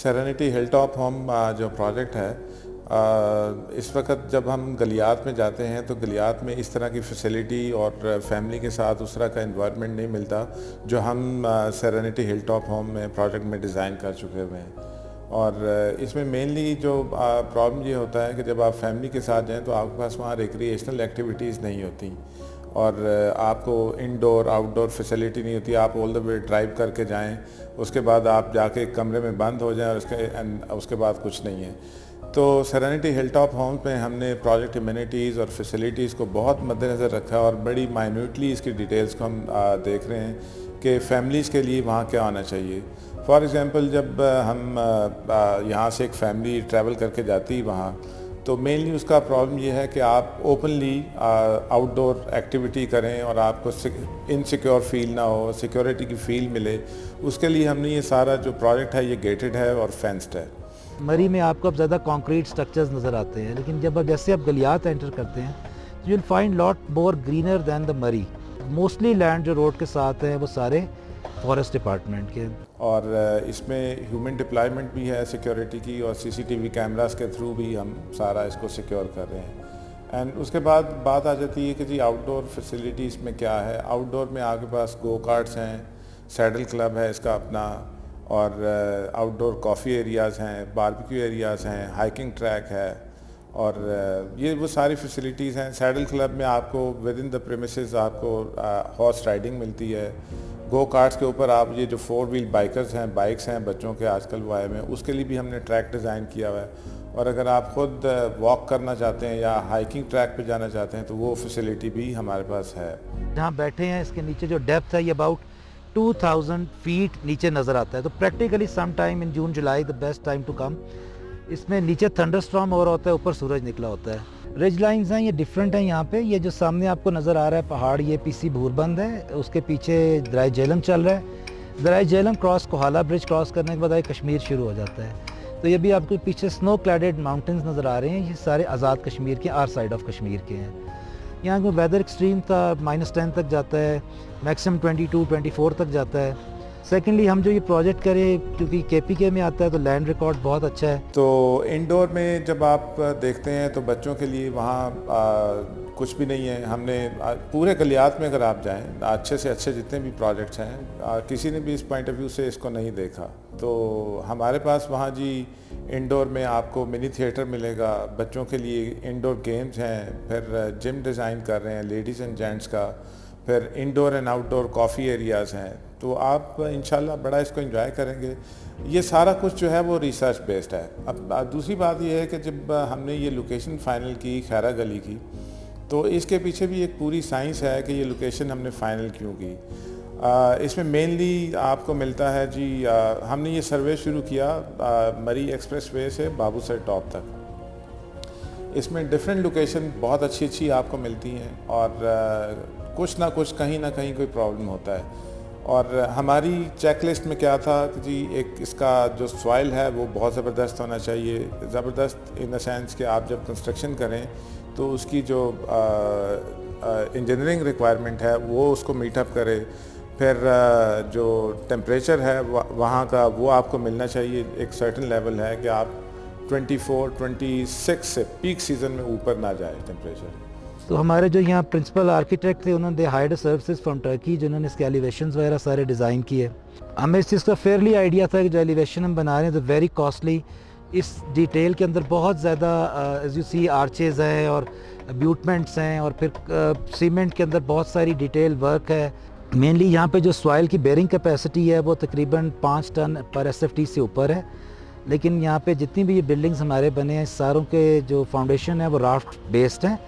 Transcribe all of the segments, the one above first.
Serenity hill top home जो project है, इस वक्त जब हम गलियात में जाते हैं तो गलियात में इस तरह की फैसिलिटी और फैमिली के साथ उस तरह का इन्वायरमेंट नहीं मिलता जो हम सेरेनिटी हिल टॉप होम में प्रोजेक्ट में डिज़ाइन कर चुके हुए हैं। और इसमें मेनली जो प्रॉब्लम ये होता है कि जब आप फैमिली के साथ जाएं तो आपके पास वहाँ रिक्रिएशनल एक्टिविटीज़ नहीं होती और आपको इंडोर आउटडोर फैसिलिटी नहीं होती। आप ऑल द वे ड्राइव करके जाएं, उसके बाद आप जाके कमरे में बंद हो जाएं और उसके बाद कुछ नहीं है। तो सेरेनिटी हिल टॉप होम में हमने प्रोजेक्ट इम्यूनिटीज़ और फैसिलिटीज़ को बहुत मद्देनज़र रखा और बड़ी माइन्यूटली इसकी डिटेल्स को हम देख रहे हैं कि फैमिलीज़ के लिए वहाँ क्या होना चाहिए। फॉर एग्ज़ाम्पल जब हम यहाँ से एक फैमिली ट्रैवल करके जाती है वहाँ, तो मेनली उसका प्रॉब्लम ये है कि आप ओपनली आउटडोर एक्टिविटी करें और आपको इनसिक्योर फील ना हो, सिक्योरिटी की फील मिले। उसके लिए हमने ये सारा जो प्रोजेक्ट है ये गेटेड है और फेंस्ड है। मरी में आपको अब ज़्यादा कंक्रीट स्ट्रक्चर्स नज़र आते हैं, लेकिन जब आप जैसे आप गलियात एंटर करते हैं तो you will find lot more greener than the Murree. Mostly land जो रोड के साथ है वो सारे फॉरेस्ट डिपार्टमेंट के। और इसमें ह्यूमन डिप्लॉयमेंट भी है सिक्योरिटी की, और सीसीटीवी कैमरास के थ्रू भी हम सारा इसको सिक्योर कर रहे हैं। एंड उसके बाद बात आ जाती है कि जी आउटडोर फैसिलिटीज़ में क्या है। आउटडोर में आपके पास गो कार्ट्स हैं, सैडल क्लब है इसका अपना, और आउटडोर कॉफ़ी एरियाज़ हैं, बारबेक्यू एरियाज़ हैं, हाइकिंग ट्रैक है, और ये वो सारी फैसिलिटीज़ हैं। सैडल क्लब में आपको विद इन द प्रेमिसेस आपको हॉर्स राइडिंग मिलती है। गो कार्ट्स के ऊपर आप ये जो 4 व्हील बाइकर्स हैं, बाइक्स हैं बच्चों के आजकल वो आए हुए हैं, उसके लिए भी हमने ट्रैक डिज़ाइन किया हुआ है। और अगर आप ख़ुद वॉक करना चाहते हैं या हाइकिंग ट्रैक पे जाना चाहते हैं तो वो फैसिलिटी भी हमारे पास है। जहाँ बैठे हैं इसके नीचे जो डेप्थ है ये अबाउट 2000 फीट नीचे नज़र आता है। तो practically some time in June July the best time to come. इसमें नीचे थंडरस्टॉर्म हो रहा होता है, ऊपर सूरज निकला होता है। रिज लाइंस हैं ये डिफरेंट हैं यहाँ पे। ये जो सामने आपको नज़र आ रहा है पहाड़, ये पीसी भूरबंद है, उसके पीछे दराय झेलम चल रहा है। दराय Jhelum cross Kohala bridge cross करने के बाद आगे कश्मीर शुरू हो जाता है। तो ये भी आपको पीछे स्नो क्लैडेड माउंटेन्स नज़र आ रहे हैं, ये सारे आज़ाद कश्मीर के आर साइड ऑफ कश्मीर के हैं। यहाँ का वेदर एक्सट्रीम था, -10 तक जाता है, मैक्सिमम 22-24 तक जाता है। सेकेंडली हम जो ये प्रोजेक्ट करें क्योंकि KPK में आता है तो लैंड रिकॉर्ड बहुत अच्छा है। तो इंडोर में जब आप देखते हैं तो बच्चों के लिए वहाँ कुछ भी नहीं है। हमने पूरे गलियात में अगर आप जाएं, अच्छे से अच्छे जितने भी प्रोजेक्ट्स हैं, किसी ने भी इस पॉइंट ऑफ व्यू से इसको नहीं देखा। तो हमारे पास वहाँ जी इंडोर में आपको मिनी थिएटर मिलेगा, बच्चों के लिए इंडोर गेम्स हैं, फिर जिम डिज़ाइन कर रहे हैं लेडीज़ एंड जेंट्स का, फिर indoor and outdoor coffee areas हैं। तो आप इंशाल्लाह बड़ा इसको एंजॉय करेंगे। ये सारा कुछ जो है वो रिसर्च बेस्ड है। अब दूसरी बात ये है कि जब हमने ये लोकेशन फ़ाइनल की खैरा गली की, तो इसके पीछे भी एक पूरी साइंस है कि ये लोकेशन हमने फ़ाइनल क्यों की। इसमें मेनली आपको मिलता है जी, हमने ये सर्वे शुरू किया मरी एक्सप्रेस वे से बाबूसर टॉप तक। इसमें डिफरेंट लोकेशन बहुत अच्छी अच्छी आपको मिलती हैं और कुछ ना कुछ कहीं ना कहीं कोई प्रॉब्लम होता है। और हमारी चेकलिस्ट में क्या था कि जी एक इसका जो सॉइल है वो बहुत ज़बरदस्त होना चाहिए। ज़बरदस्त इन द सेंस कि आप जब कंस्ट्रक्शन करें तो उसकी जो इंजीनियरिंग रिक्वायरमेंट है वो उसको मीटअप करे। फिर जो टेम्परेचर है वहाँ का वो आपको मिलना चाहिए। एक सर्टेन लेवल है कि आप 24-26 से पीक सीज़न में ऊपर ना जाए टेम्परेचर। तो हमारे जो यहाँ प्रिंसिपल आर्किटेक्ट थे उन्होंने they hired services from Turkey, जिन्होंने इसके एलिवेशंस वगैरह सारे डिज़ाइन किए। हमें इस चीज़ का फेयरली आइडिया था कि जो एलिवेशन हम बना रहे हैं तो वेरी कॉस्टली। इस डिटेल के अंदर बहुत ज़्यादा एज यू सी आर्चेज़ हैं और अब्यूटमेंट्स हैं, और फिर सीमेंट के अंदर बहुत सारी डिटेल वर्क है। मेनली यहाँ पे जो सॉइल की बेरिंग कैपेसिटी है वो तकरीबन 5 टन पर SFT से ऊपर है। लेकिन यहाँ पे जितनी भी ये बिल्डिंग्स हमारे बने हैं सारों के जो फाउंडेशन है वो राफ्ट बेस्ड हैं,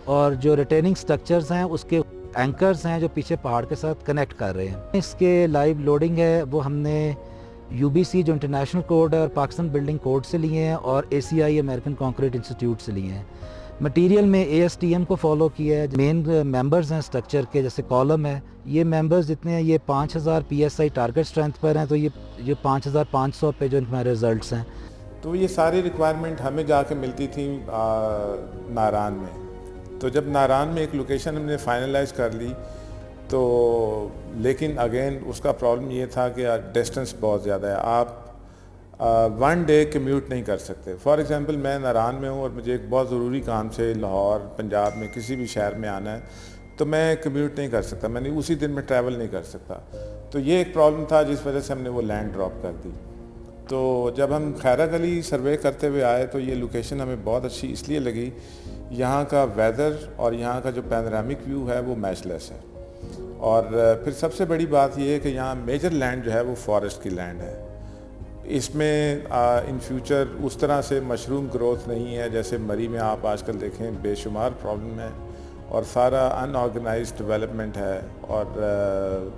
और जो रिटेनिंग स्ट्रक्चर्स हैं उसके एंकर्स हैं जो पीछे पहाड़ के साथ कनेक्ट कर रहे हैं। इसके लाइव लोडिंग है वो हमने UBC जो इंटरनेशनल कोड है और पाकिस्तान बिल्डिंग कोड से लिए हैं, और ACI अमेरिकन कंक्रीट इंस्टीट्यूट से लिए हैं। मटेरियल में ASTM को फॉलो किया है। मेन मेंबर्स हैं स्ट्रक्चर के, जैसे कॉलम है, ये मेंबर्स जितने हैं ये 5000 PSI टारगेट स्ट्रेंथ पर हैं, तो ये 5500 पे जो हमारे रिजल्ट्स हैं। तो ये सारी रिक्वायरमेंट हमें जाके मिलती थी नारान में। तो जब नारान में एक लोकेशन हमने फाइनलाइज कर ली, तो लेकिन अगेन उसका प्रॉब्लम ये था कि डिस्टेंस बहुत ज़्यादा है। आप वन डे कम्यूट नहीं कर सकते। फॉर एग्ज़ाम्पल मैं नारान में हूँ और मुझे एक बहुत ज़रूरी काम से लाहौर पंजाब में किसी भी शहर में आना है, तो मैं कम्यूट नहीं कर सकता, मैंने उसी दिन में ट्रैवल नहीं कर सकता। तो ये एक प्रॉब्लम था जिस वजह से हमने वो लैंड ड्रॉप कर दी। तो जब हम खैरा गली सर्वे करते हुए आए तो ये लोकेशन हमें बहुत अच्छी इसलिए लगी, यहाँ का वेदर और यहाँ का जो पैनोरामिक व्यू है वो मैचलेस है। और फिर सबसे बड़ी बात ये है कि यहाँ मेजर लैंड जो है वो फॉरेस्ट की लैंड है। इसमें इन फ्यूचर उस तरह से मशरूम ग्रोथ नहीं है जैसे मरी में आप आजकल देखें, बेशुमार प्रॉब्लम है और सारा अनऑर्गेनाइज्ड डेवलपमेंट है। और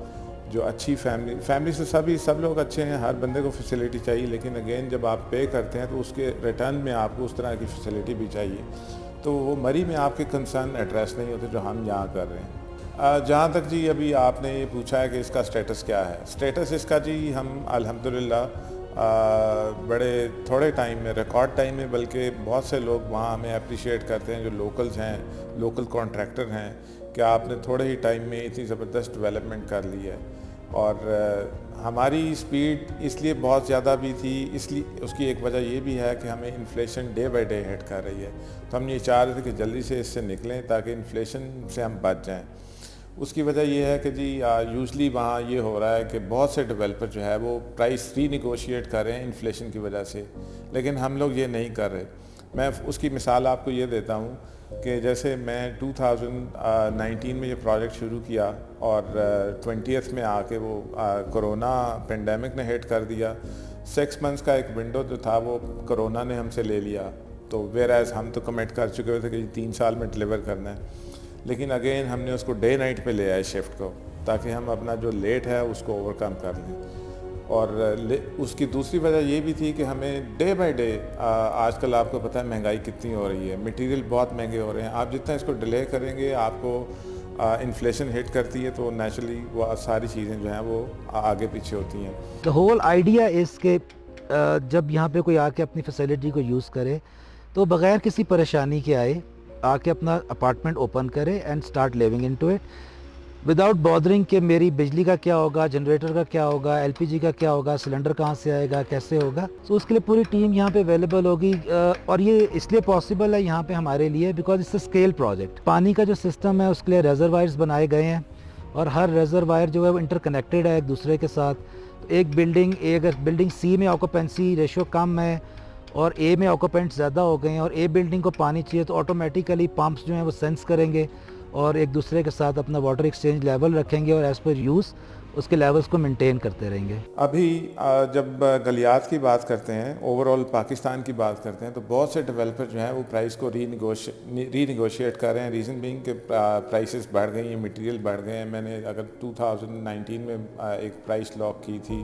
जो अच्छी फैमिली से सब लोग अच्छे हैं, हर बंदे को फैसिलिटी चाहिए, लेकिन अगेन जब आप पे करते हैं तो उसके रिटर्न में आपको उस तरह की फैसिलिटी भी चाहिए। तो वो मरी में आपके कंसर्न एड्रेस नहीं होते जो हम यहाँ कर रहे हैं। जहाँ तक जी अभी आपने ये पूछा है कि इसका स्टेटस क्या है, स्टेटस इसका जी हम अल्हम्दुलिल्लाह बड़े थोड़े टाइम में, रिकॉर्ड टाइम में, बल्कि बहुत से लोग वहाँ हमें अप्रिशिएट करते हैं जो लोकल्स हैं, लोकल कॉन्ट्रैक्टर हैं, कि आपने थोड़े ही टाइम में इतनी ज़बरदस्त डेवलपमेंट कर ली है। और हमारी स्पीड इसलिए बहुत ज़्यादा भी थी, इसलिए उसकी एक वजह ये भी है कि हमें inflation day by day hit कर रही है। तो हम ये चाह रहे थे कि जल्दी से इससे निकलें ताकि इन्फ्लेशन से हम बच जाएं। उसकी वजह ये है कि जी यूजली वहाँ ये हो रहा है कि बहुत से डेवलपर जो है वो प्राइस रीनिगोशिएट कर रहे हैं इन्फ्लेशन की वजह से, लेकिन हम लोग ये नहीं कर रहे। मैं उसकी मिसाल आपको ये देता हूँ कि जैसे मैं 2019 में ये प्रोजेक्ट शुरू किया और 20th में आके वो कोरोना पेंडेमिक ने हिट कर दिया। 6 मंथ्स का एक विंडो जो था वो कोरोना ने हमसे ले लिया। तो वेयर एज हम तो कमिट कर चुके थे कि 3 साल में डिलीवर करना है, लेकिन अगेन हमने उसको डे नाइट पे ले आए शिफ्ट को, ताकि हम अपना जो लेट है उसको ओवरकम कर लें। और उसकी दूसरी वजह ये भी थी कि हमें डे बाय डे, आजकल आपको पता है महंगाई कितनी हो रही है, मटेरियल बहुत महंगे हो रहे हैं। आप जितना इसको डिले करेंगे आपको इन्फ्लेशन हिट करती है, तो नेचुरली वो सारी चीज़ें जो हैं वो आगे पीछे होती हैं। द होल आइडिया इज़ के जब यहाँ पे कोई आके अपनी फैसिलिटी को यूज़ करे तो बग़ैर किसी परेशानी के आए, आके अपना अपार्टमेंट ओपन करे and start living into it without bothering कि मेरी बिजली का क्या होगा, जनरेटर का क्या होगा, एलपीजी का क्या होगा, सिलेंडर कहाँ से आएगा, कैसे होगा। तो उसके लिए पूरी टीम यहाँ पे अवेलेबल होगी। और ये इसलिए पॉसिबल है यहाँ पे हमारे लिए because it's a scale project. पानी का जो सिस्टम है उसके लिए रिजर्वायर्स बनाए गए हैं और हर रिजर्वायर जो है वो इंटरकनेक्टेड है एक दूसरे के साथ। तो एक बिल्डिंग सी में ऑक्यूपेंसी रेशो कम है और ए में ऑक्यूपेंट्स ज़्यादा हो गए हैं और ए बिल्डिंग को पानी चाहिए, तो ऑटोमेटिकली पंप्स जो हैं वो सेंस करेंगे और एक दूसरे के साथ अपना वाटर एक्सचेंज लेवल रखेंगे और एज़ पर यूज़ उसके लेवल्स को मेंटेन करते रहेंगे। अभी जब गलियात की बात करते हैं, ओवरऑल पाकिस्तान की बात करते हैं, तो बहुत से डेवलपर जो हैं वो प्राइस को रीनिगोशिएट कर रहे हैं। रीज़न बीइंग कि प्राइसेस बढ़ गई हैं, मटेरियल बढ़ गए हैं। मैंने अगर 2019 में एक प्राइस लॉक की थी,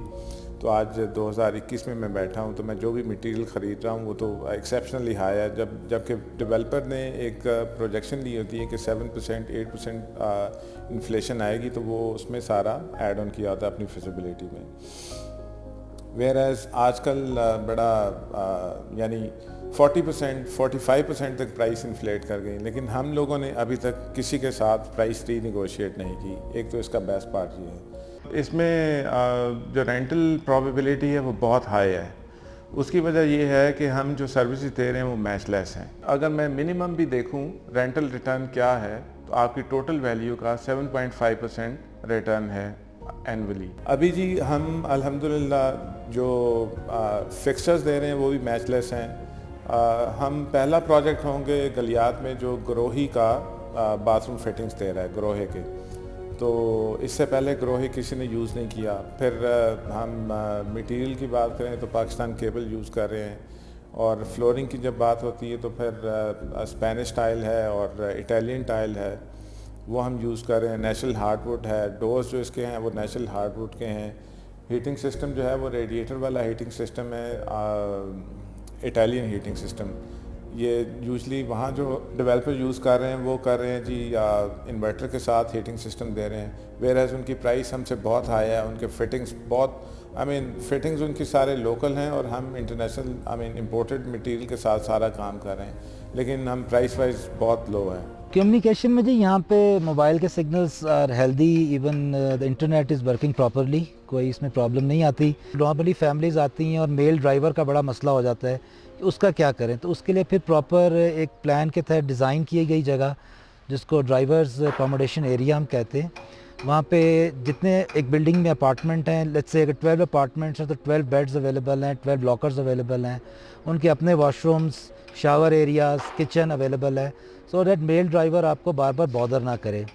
तो आज 2021 में मैं बैठा हूँ तो मैं जो भी मटेरियल ख़रीद रहा हूँ वो तो एक्सेप्शनली हाई है। जबकि डेवलपर ने एक प्रोजेक्शन ली होती है कि 7% 8% इन्फ्लेशन आएगी, तो वो उसमें सारा ऐड ऑन किया होता है अपनी फिजिबिलिटी में। वेयर एज आजकल बड़ा यानी 40% 45% तक प्राइस इन्फ्लेट कर गई, लेकिन हम लोगों ने अभी तक किसी के साथ प्राइस रीनिगोशिएट नहीं की। एक तो इसका बेस्ट पार्ट ये है। इसमें जो रेंटल प्रोबेबिलिटी है वो बहुत हाई है। उसकी वजह ये है कि हम जो सर्विसेज दे रहे हैं वो मैचलेस हैं। अगर मैं मिनिमम भी देखूं रेंटल रिटर्न क्या है, तो आपकी टोटल वैल्यू का 7.5% रिटर्न है एनुअली। अभी जी हम अल्हम्दुलिल्लाह जो फिक्सचर्स दे रहे हैं वो भी मैचलेस हैं। हम पहला प्रोजेक्ट होंगे गलियात में जो ग्रोही का बाथरूम फिटिंग्स दे रहा है, ग्रोहे के। तो इससे पहले ग्रोही किसी ने यूज़ नहीं किया। फिर हम मटेरियल की बात करें तो पाकिस्तान केबल यूज़ कर रहे हैं। और फ्लोरिंग की जब बात होती है तो फिर स्पेनिश टाइल है और इटालियन टाइल है, वो हम यूज़ कर रहे हैं। नेचुरल हार्डवुड है, डोर्स जो इसके हैं वो नेचुरल हार्डवुड के हैं। हीटिंग सिस्टम जो है वो रेडिएटर वाला हीटिंग सिस्टम है, इटालियन हीटिंग सिस्टम। ये यूजली वहाँ जो डेवलपर यूज़ कर रहे हैं वो कर रहे हैं जी इन्वर्टर के साथ हीटिंग सिस्टम दे रहे हैं। वेयर एज उनकी प्राइस हमसे बहुत हाई है, उनके फिटिंग्स बहुत फिटिंग्स उनकी सारे लोकल हैं और हम इंटरनेशनल इंपोर्टेड मटेरियल के साथ सारा काम कर रहे हैं, लेकिन हम प्राइस वाइज बहुत लो है। कम्युनिकेशन में जी यहाँ पे मोबाइल के signals are healthy, even the internet is working properly, कोई इसमें प्रॉब्लम नहीं आती। नॉर्मली फैमिलीज़ आती हैं और मेल ड्राइवर का बड़ा मसला हो जाता है कि उसका क्या करें, तो उसके लिए फिर प्रॉपर एक प्लान के तहत डिज़ाइन की गई जगह, जिसको ड्राइवर्स अकोमोडेशन एरिया हम कहते हैं। वहाँ पे जितने एक बिल्डिंग में अपार्टमेंट हैं, लेट्स से अगर 12 अपार्टमेंट्स हैं तो 12 बेड्स अवेलेबल हैं, 12 लॉकर्स अवेलेबल हैं, उनके अपने washrooms, shower areas, kitchen available है, सो दैट मेल ड्राइवर आपको बार बार बॉदर ना करे।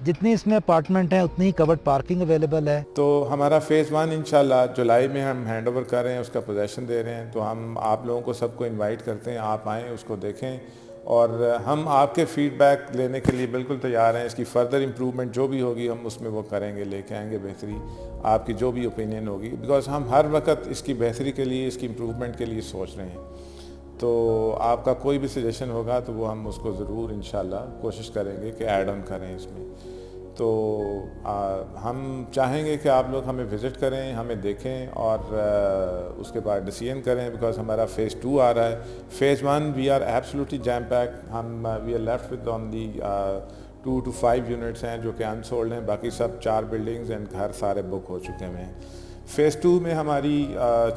जितनी इसमें अपार्टमेंट हैं उतनी ही कवर्ड पार्किंग अवेलेबल है। तो हमारा फ़ेज़ 1 इंशाल्लाह जुलाई में हम हैंड ओवर कर रहे हैं, उसका पोजेसन दे रहे हैं। तो हम आप लोगों को सबको इनवाइट करते हैं, आप आएँ, उसको देखें, और हम आपके फ़ीडबैक लेने के लिए बिल्कुल तैयार हैं। इसकी फ़र्दर इम्प्रूवमेंट जो भी होगी हम उसमें वो करेंगे, लेके आएंगे बेहतरी, आपकी जो भी ओपिनियन होगी, बिकॉज़ हम हर वक्त इसकी बेहतरी के लिए, इसकी इम्प्रूवमेंट के लिए सोच रहे हैं। तो आपका कोई भी सजेशन होगा तो वो हम उसको ज़रूर इंशाल्लाह कोशिश करेंगे कि ऐड ऑन करें इसमें। तो हम चाहेंगे कि आप लोग हमें विज़िट करें, हमें देखें, और उसके बाद डिसीजन करें, बिकॉज़ हमारा फ़ेज़ 2 आ रहा है। Phase 1 we are absolutely jam pack, हम we are left with only 2 to 5 units हैं जो कि अनसोल्ड हैं, बाकी सब 4 बिल्डिंग्स एंड घर सारे बुक हो चुके हैं। फ़ेज़ 2 में हमारी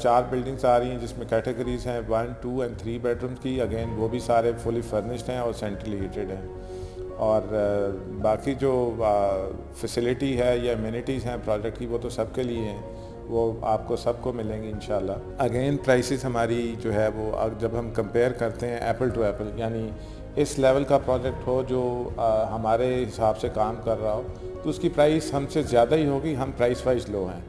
4 बिल्डिंग्स आ रही हैं, जिसमें कैटेगरीज़ हैं 1, 2 एंड 3 बेडरूम्स की। अगेन वो भी सारे फुली फर्निश्ड हैं और सेंट्रली हीटेड हैं। और बाकी जो फैसिलिटी है या एमिनिटीज़ हैं प्रोजेक्ट की, वो तो सबके लिए हैं, वो आपको सबको मिलेंगी इंशाल्लाह। अगेन प्राइसेस हमारी जो है वो जब हम कंपेयर करते हैं एप्पल टू एप्पल, यानी इस लेवल का प्रोजेक्ट हो जो हमारे हिसाब से काम कर रहा हो, तो उसकी प्राइस हमसे ज़्यादा ही होगी, हम प्राइस वाइज लो हैं।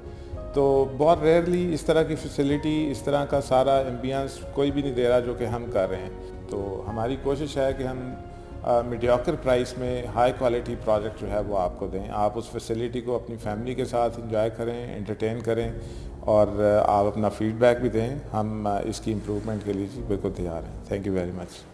तो बहुत रेयरली इस तरह की फैसिलिटी, इस तरह का सारा एम्बियंस कोई भी नहीं दे रहा जो कि हम कर रहे हैं। तो हमारी कोशिश है कि हम मीडियोकर प्राइस में हाई क्वालिटी प्रोजेक्ट जो है वो आपको दें, आप उस फैसिलिटी को अपनी फैमिली के साथ इंजॉय करें, एंटरटेन करें, और आप अपना फ़ीडबैक भी दें। हम इसकी इम्प्रूवमेंट के लिए बिल्कुल तैयार हैं। Thank you very much.